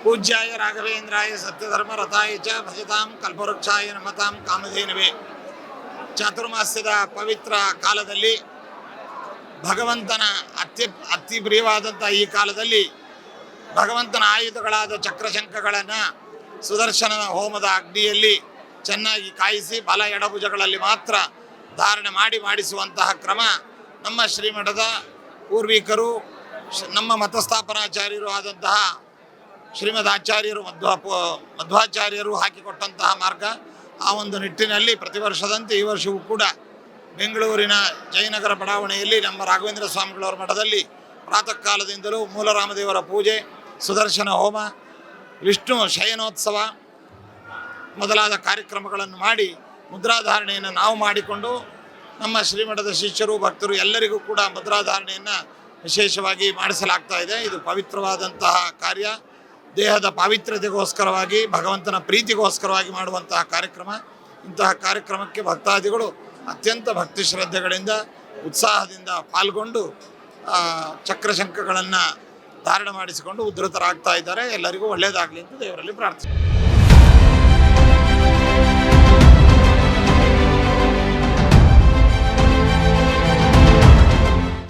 ಪೂಜ್ಯಾಯ ರಾಘವೇಂದ್ರಾಯ ಸತ್ಯಧರ್ಮ ರಥಾಯ ಚ ಭಜತಾಂ ಕಲ್ಪವೃಕ್ಷಾಯ ನಮತಾಂ ಕಾಮಧೇನವೇ. ಚಾತುರ್ಮಾಸ್ಯದ ಪವಿತ್ರ ಕಾಲದಲ್ಲಿ ಭಗವಂತನ ಅತಿ ಪ್ರಿಯವಾದಂಥ ಈ ಕಾಲದಲ್ಲಿ ಭಗವಂತನ ಆಯುಧಗಳಾದ ಚಕ್ರಶಂಖಗಳನ್ನು ಸುದರ್ಶನನ ಹೋಮದ ಅಗ್ನಿಯಲ್ಲಿ ಚೆನ್ನಾಗಿ ಕಾಯಿಸಿ ಬಲ ಎಡಭುಜಗಳಲ್ಲಿ ಮಾತ್ರ ಧಾರಣೆ ಮಾಡಿಸುವಂತಹ ಕ್ರಮ ನಮ್ಮ ಶ್ರೀಮಠದ ಪೂರ್ವಿಕರು, ನಮ್ಮ ಮತಸ್ಥಾಪನಾಚಾರ್ಯರು ಆದಂತಹ ಶ್ರೀಮದ್ ಆಚಾರ್ಯರು ಮಧ್ವಾಚಾರ್ಯರು ಹಾಕಿಕೊಟ್ಟಂತಹ ಮಾರ್ಗ. ಆ ಒಂದು ನಿಟ್ಟಿನಲ್ಲಿ ಪ್ರತಿ ವರ್ಷದಂತೆ ಈ ವರ್ಷವೂ ಕೂಡ ಬೆಂಗಳೂರಿನ ಜಯನಗರ ಬಡಾವಣೆಯಲ್ಲಿ ನಮ್ಮ ರಾಘವೇಂದ್ರ ಸ್ವಾಮಿಗಳವರ ಮಠದಲ್ಲಿ ಪ್ರಾತಃ ಕಾಲದಿಂದಲೂ ಮೂಲರಾಮದೇವರ ಪೂಜೆ, ಸುದರ್ಶನ ಹೋಮ, ವಿಷ್ಣು ಶಯನೋತ್ಸವ ಮೊದಲಾದ ಕಾರ್ಯಕ್ರಮಗಳನ್ನು ಮಾಡಿ ಮುದ್ರಾಧಾರಣೆಯನ್ನು ನಾವು ಮಾಡಿಕೊಂಡು ನಮ್ಮ ಶ್ರೀಮಠದ ಶಿಷ್ಯರು ಭಕ್ತರು ಎಲ್ಲರಿಗೂ ಕೂಡ ಮುದ್ರಾಧಾರಣೆಯನ್ನು ವಿಶೇಷವಾಗಿ ಮಾಡಿಸಲಾಗ್ತಾ ಇದೆ. ಇದು ಪವಿತ್ರವಾದಂತಹ ಕಾರ್ಯ. ದೇಹದ ಪಾವಿತ್ರ್ಯತೆಗೋಸ್ಕರವಾಗಿ, ಭಗವಂತನ ಪ್ರೀತಿಗೋಸ್ಕರವಾಗಿ ಮಾಡುವಂತಹ ಕಾರ್ಯಕ್ರಮ. ಇಂತಹ ಕಾರ್ಯಕ್ರಮಕ್ಕೆ ಭಕ್ತಾದಿಗಳು ಅತ್ಯಂತ ಭಕ್ತಿ ಶ್ರದ್ಧೆಗಳಿಂದ ಉತ್ಸಾಹದಿಂದ ಪಾಲ್ಗೊಂಡು ಚಕ್ರಶಂಖಗಳನ್ನು ಧಾರಣ ಮಾಡಿಸಿಕೊಂಡು ಉದ್ಧತರಾಗ್ತಾ ಇದ್ದಾರೆ. ಎಲ್ಲರಿಗೂ ಒಳ್ಳೆಯದಾಗಲಿ ಅಂತ ದೇವರಲ್ಲಿ ಪ್ರಾರ್ಥನೆ.